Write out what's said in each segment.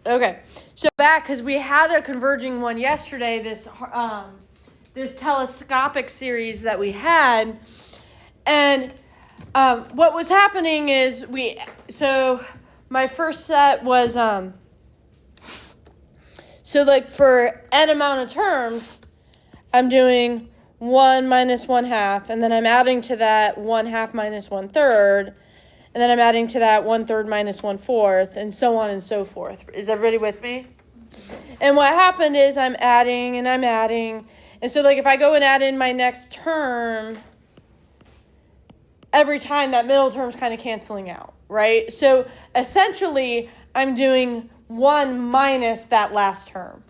Okay, so back, because we had a converging one yesterday, this telescopic series that we had, and what was happening is my first set was, so like for n amount of terms, I'm doing 1 minus 1/2, and then I'm adding to that 1/2 minus 1/3, and then I'm adding to that 1/3 minus 1/4, and so on and so forth. Is everybody with me? And what happened is I'm adding, and so like if I go and add in my next term, every time that middle term's kind of canceling out, right? So essentially, I'm doing 1 minus that last term.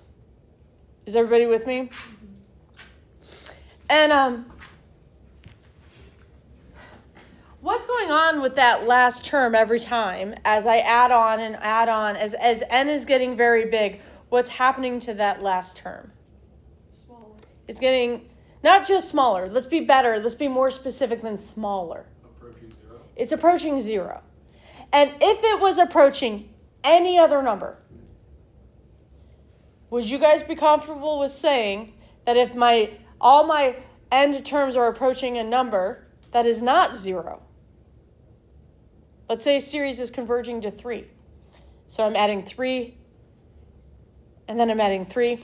Is everybody with me? And what's going on with that last term every time as I add on, as n is getting very big, what's happening to that last term? Smaller. It's getting not just smaller. Let's be better. Let's be more specific than smaller. Approaching 0. It's approaching 0. And if it was approaching any other number, would you guys be comfortable with saying that if all my end terms are approaching a number that is not 0? Let's say a series is converging to 3. So I'm adding 3, and then I'm adding 3,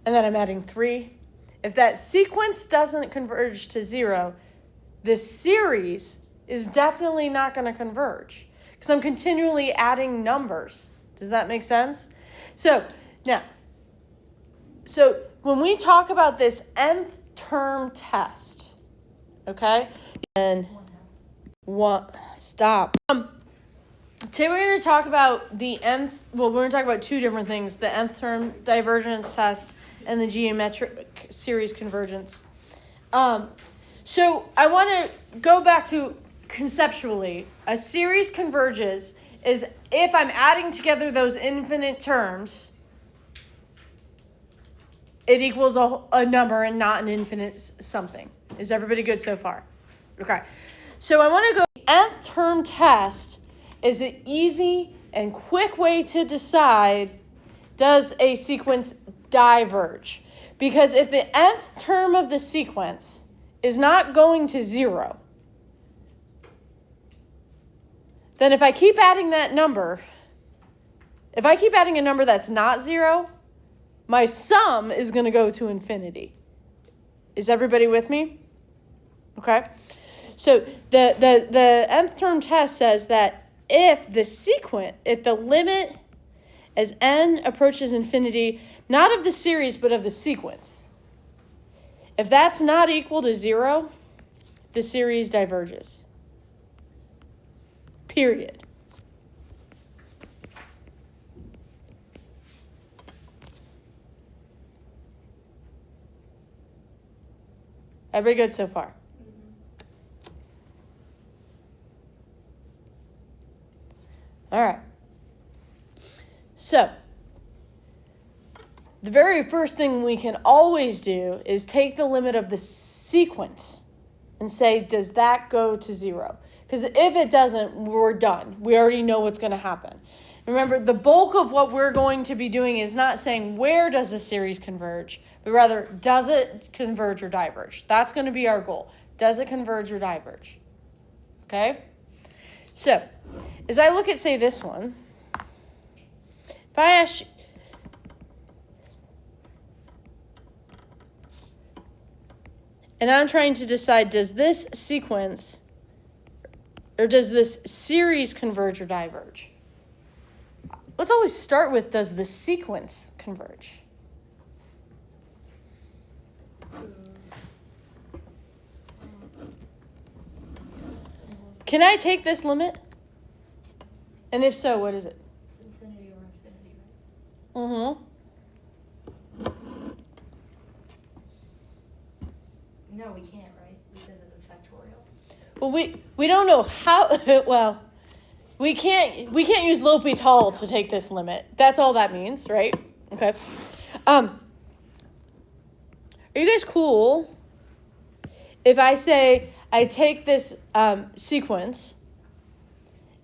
and then I'm adding 3. If that sequence doesn't converge to 0, this series is definitely not going to converge because I'm continually adding numbers. Does that make sense? So when we talk about this nth term test, okay, and stop. Today we're going to talk about the nth. Well, we're going to talk about two different things: the nth term divergence test and the geometric series convergence. So I want to go back to conceptually. A series converges is if I'm adding together those infinite terms, it equals a number and not an infinite something. Is everybody good so far? Okay. So I want to go, the nth term test is an easy and quick way to decide, does a sequence diverge? Because if the nth term of the sequence is not going to 0, then if I keep adding that number, if I keep adding a number that's not 0, my sum is going to go to infinity. Is everybody with me? Okay. So the nth term test says that if the limit as n approaches infinity, not of the series, but of the sequence, if that's not equal to 0, the series diverges. Period. Everybody good so far? All right. So, the very first thing we can always do is take the limit of the sequence and say, does that go to 0? Because if it doesn't, we're done. We already know what's going to happen. Remember, the bulk of what we're going to be doing is not saying where does a series converge, but rather, does it converge or diverge? That's going to be our goal. Does it converge or diverge? Okay? So, as I look at, say, this one, if I ask you, and I'm trying to decide, does this sequence or does this series converge or diverge? Let's always start with, does the sequence converge? Can I take this limit? And if so, what is it? It's infinity over infinity, right? No, we can't, right? Because of the factorial. Well, we don't know how. Well, we can't use L'Hopital to take this limit. That's all that means, right? Okay. Are you guys cool if I say I take this sequence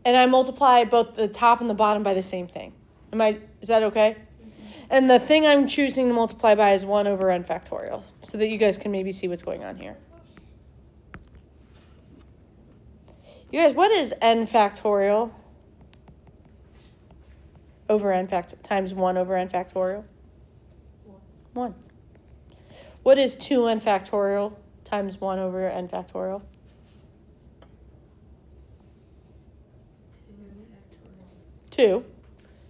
and I multiply both the top and the bottom by the same thing? Is that okay? And the thing I'm choosing to multiply by is 1 over n factorial, so that you guys can maybe see what's going on here. You guys, what is n factorial over n times 1 over n factorial? 1. What is 2n factorial times 1 over n factorial? 2.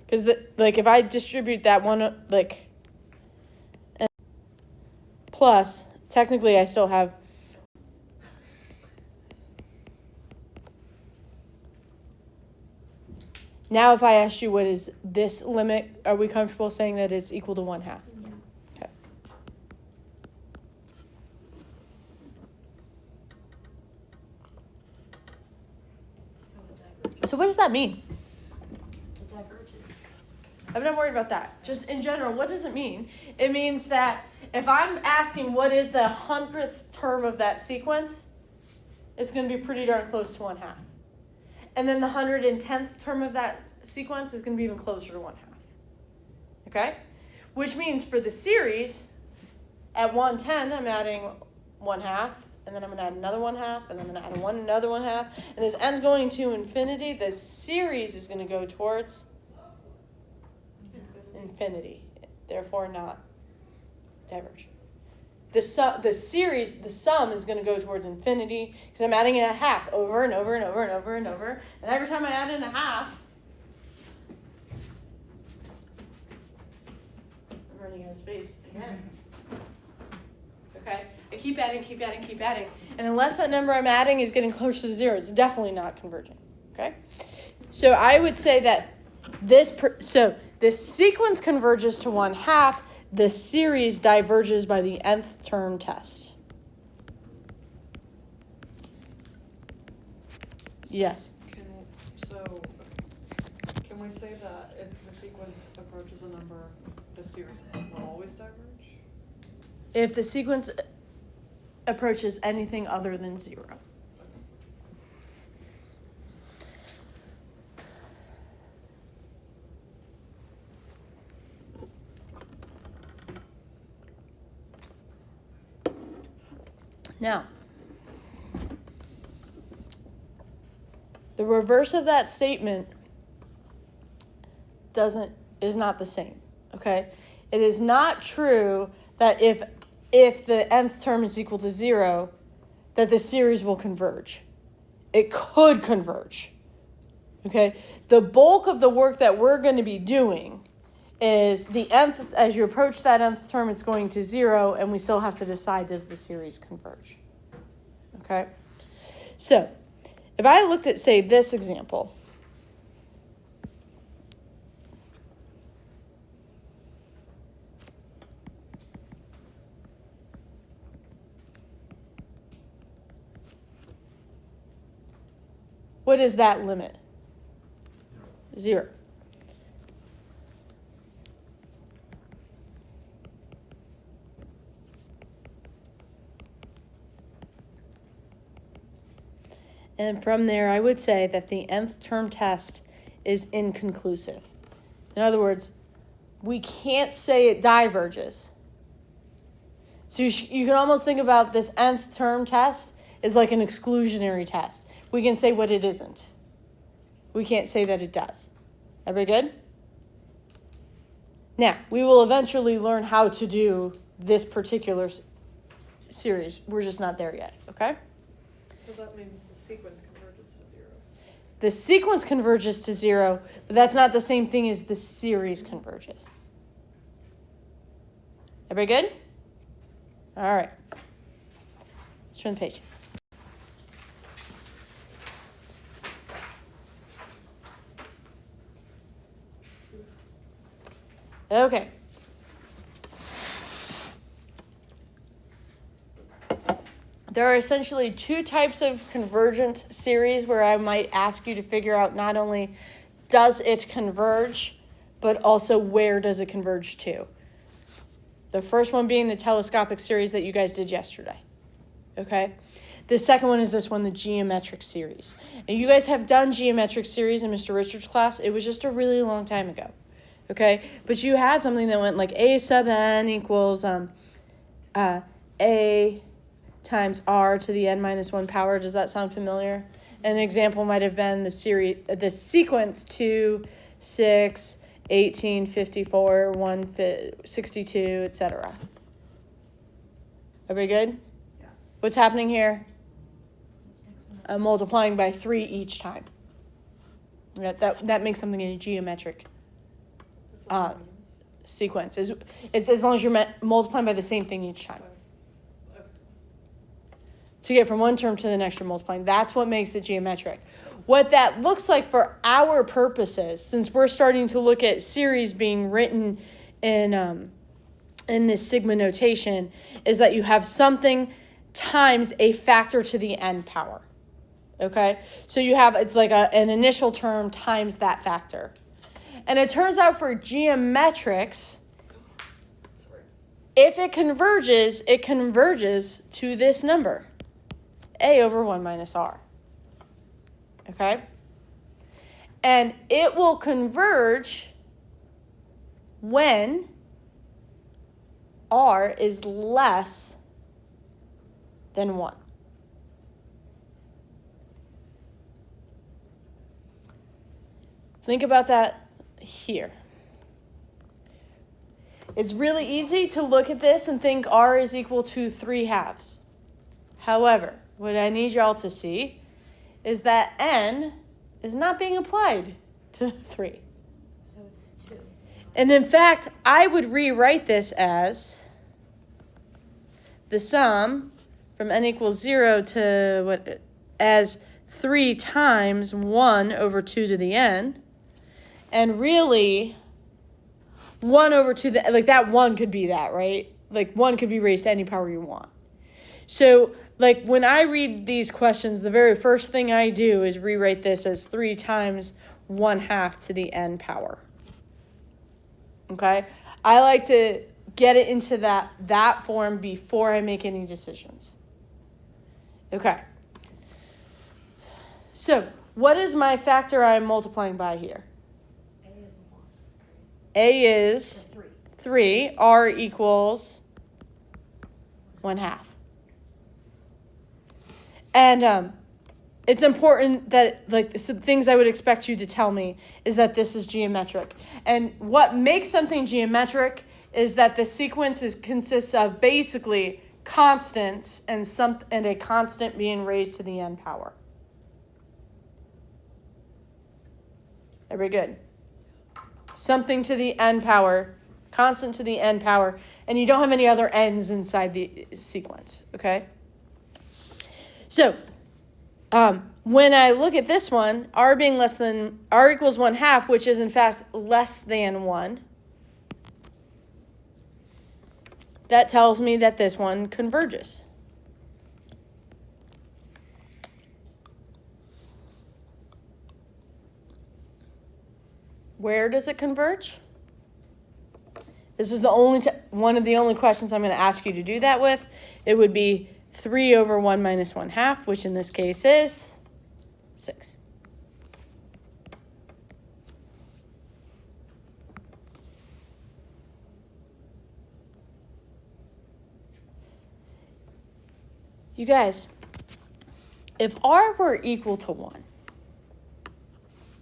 Because if I distribute that one, plus, technically I still have. Now if I asked you what is this limit, are we comfortable saying that it's equal to 1/2? Yeah. Okay. So what does that mean? It diverges. I'm not worried about that. Just in general, what does it mean? It means that if I'm asking what is the 100th term of that sequence, it's going to be pretty darn close to 1/2. And then the 110th term of that sequence is going to be even closer to 1/2. Okay? Which means for the series, at 110, I'm adding 1/2, and then I'm going to add another 1/2, and then I'm going to add another 1/2. And as n's going to infinity, the series is going to go towards infinity. Therefore, not diverge. The sum is going to go towards infinity because I'm adding in a half over and over and over and over and over. And every time I add in a half, I'm running out of space again. Okay? I keep adding. And unless that number I'm adding is getting closer to 0, it's definitely not converging. Okay? So I would say that this sequence converges to 1/2. The series diverges by the nth term test. Yes. Can we say that if the sequence approaches a number, the series will always diverge? If the sequence approaches anything other than 0. Now, the reverse of that statement is not the same, okay? It is not true that if the nth term is equal to 0, that the series will converge. It could converge, okay? The bulk of the work that we're going to be doing is the nth, as you approach that nth term, it's going to 0, and we still have to decide, does the series converge? Okay? So, if I looked at, say, this example, what is that limit? 0. And from there, I would say that the nth term test is inconclusive. In other words, we can't say it diverges. So you can almost think about this nth term test as like an exclusionary test. We can say what it isn't. We can't say that it does. Everybody good? Now, we will eventually learn how to do this particular series. We're just not there yet, okay? So that means the sequence converges to 0. The sequence converges to 0, but that's not the same thing as the series converges. Everybody good? All right. Let's turn the page. Okay. There are essentially two types of convergent series where I might ask you to figure out not only does it converge, but also where does it converge to. The first one being the telescopic series that you guys did yesterday. Okay? The second one is this one, the geometric series. And you guys have done geometric series in Mr. Richards' class. It was just a really long time ago. Okay, but you had something that went like a sub n equals a times r to the n minus 1 power. Does that sound familiar? An example might have been the sequence 2, 6, 18, 54, 1, 62, etc. Everybody good? Yeah. What's happening here? Excellent. I'm multiplying by 3 each time. Yeah, that makes something in a geometric That's what it means. sequence. It's as long as you're multiplying by the same thing each time. Okay. To get from one term to the next, you're multiplying. That's what makes it geometric. What that looks like for our purposes, since we're starting to look at series being written in this sigma notation, is that you have something times a factor to the n power. Okay? So you have, it's like an initial term times that factor. And it turns out for geometrics, Sorry. if it converges to this number, a over 1 minus r. Okay? And it will converge when r is less than 1. Think about that here. It's really easy to look at this and think r is equal to 3/2. However, what I need y'all to see is that n is not being applied to the 3. So it's 2. And in fact, I would rewrite this as the sum from n equals 0 to as 3 times 1 over 2 to the n. And really, 1 over 2, like that 1 could be that, right? Like 1 could be raised to any power you want. So, like when I read these questions, the very first thing I do is rewrite this as 3 times 1/2 to the n power. Okay? I like to get it into that form before I make any decisions. Okay. So, what is my factor I'm multiplying by here? A is 1. A is 3. 3. R equals 1/2. And it's important that, like, some things I would expect you to tell me is that this is geometric. And what makes something geometric is that the sequence consists of basically constants and a constant being raised to the n power. Everybody good? Something to the n power, constant to the n power, and you don't have any other n's inside the sequence, okay? So, when I look at this one, r equals 1/2, which is in fact less than 1, that tells me that this one converges. Where does it converge? This is the one of the only questions I'm going to ask you to do that with. It would be 3 over 1 minus 1/2, which in this case is 6. You guys, if r were equal to 1,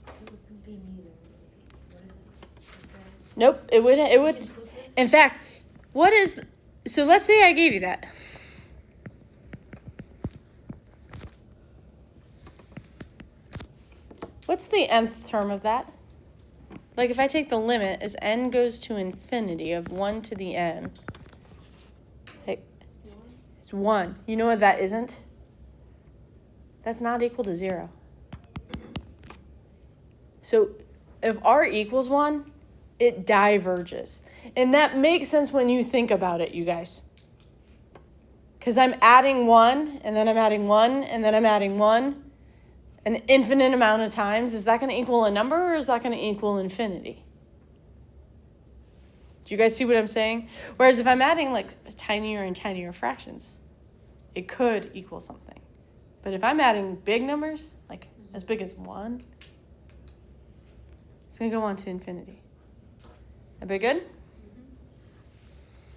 It would be neither. What is it? nope, it would, Inclusive? in fact, so let's say I gave you that. What's the nth term of that? Like if I take the limit as n goes to infinity of 1 to the n, it's 1. You know what that isn't? That's not equal to 0. So if r equals 1, it diverges. And that makes sense when you think about it, you guys. Because I'm adding 1, and then I'm adding 1, and then I'm adding 1. An infinite amount of times. Is that going to equal a number, or is that going to equal infinity? Do you guys see what I'm saying? Whereas if I'm adding like tinier and tinier fractions, it could equal something. But if I'm adding big numbers, like as big as 1, it's going to go on to infinity. Everybody good?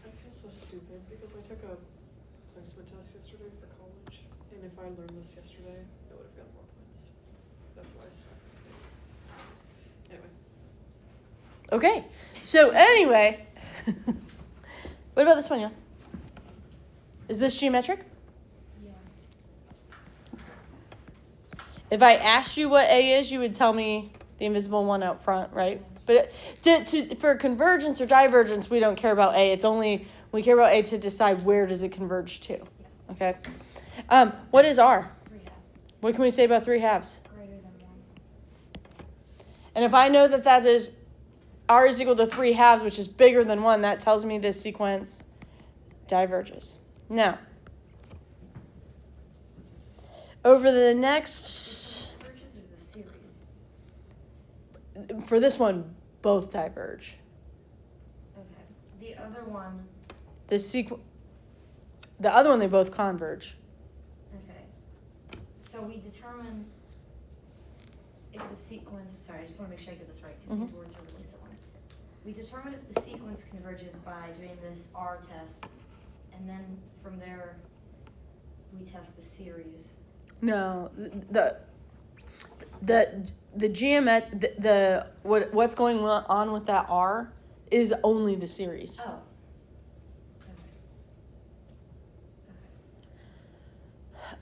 I feel so stupid because I took a placement test yesterday for college, and if I learned this yesterday, I would have gotten more points. That's why I smacked my face. Anyway. Okay. So anyway, what about this one, y'all? Is this geometric? Yeah. If I asked you what A is, you would tell me the invisible one out front, right? But for convergence or divergence, we don't care about A. It's only we care about A to decide where does it converge to. Okay. What is R? 3 halves. What can we say about 3 halves? Greater than 1. And if I know that is R is equal to 3 halves, which is bigger than 1, that tells me this sequence diverges. Now, over the next, Diverges or the series? for this one, both diverge. Okay. The other one. The other one, they both converge. Okay. So we determine if the sequence. Sorry, I just want to make sure I get this right because these words are really similar. We determine if the sequence converges by doing this R test, and then from there we test the series. No, what's going on with that R is only the series. Oh. Okay.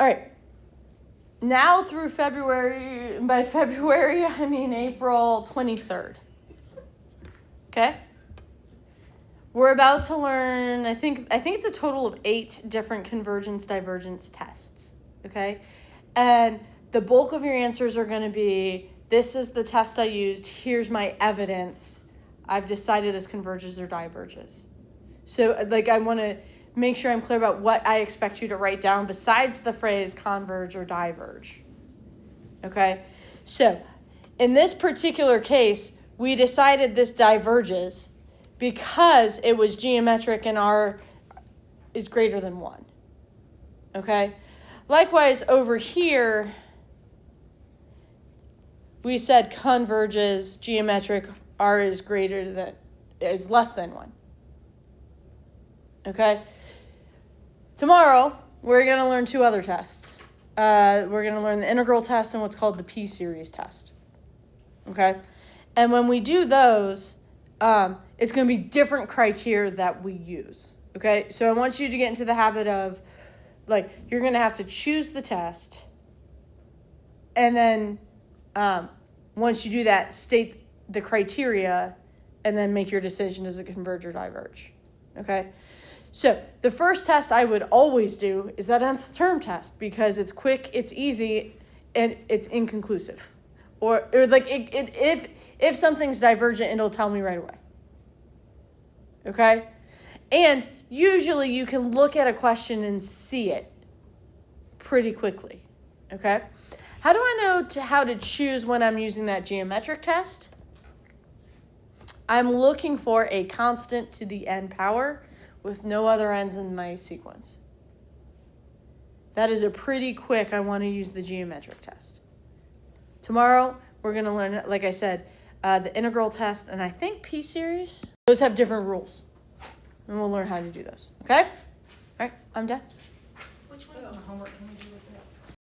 All right. Now through February, by February I mean April 23rd. Okay? We're about to learn, I think it's a total of 8 different convergence divergence tests. Okay? And the bulk of your answers are going to be, this is the test I used, here's my evidence, I've decided this converges or diverges. So, I want to make sure I'm clear about what I expect you to write down besides the phrase converge or diverge. Okay? So, in this particular case, we decided this diverges because it was geometric and R is greater than 1. Okay? Likewise, over here, we said converges, geometric, R is less than 1. Okay? Tomorrow, we're going to learn 2 other tests. We're going to learn the integral test and what's called the P-series test. Okay? And when we do those, it's going to be different criteria that we use. Okay? So I want you to get into the habit of, you're going to have to choose the test. And then once you do that, state the criteria and then make your decision, does it converge or diverge? Okay? So the first test I would always do is that nth term test because it's quick, it's easy, and it's inconclusive. Or if something's divergent, it'll tell me right away. Okay? And usually you can look at a question and see it pretty quickly. Okay? How do I know how to choose when I'm using that geometric test? I'm looking for a constant to the n power with no other n's in my sequence. That is a pretty quick, I want to use the geometric test. Tomorrow, we're going to learn, like I said, the integral test, and I think P-series. Those have different rules, and we'll learn how to do those. Okay? All right, I'm done. Which one's on the homework? Can we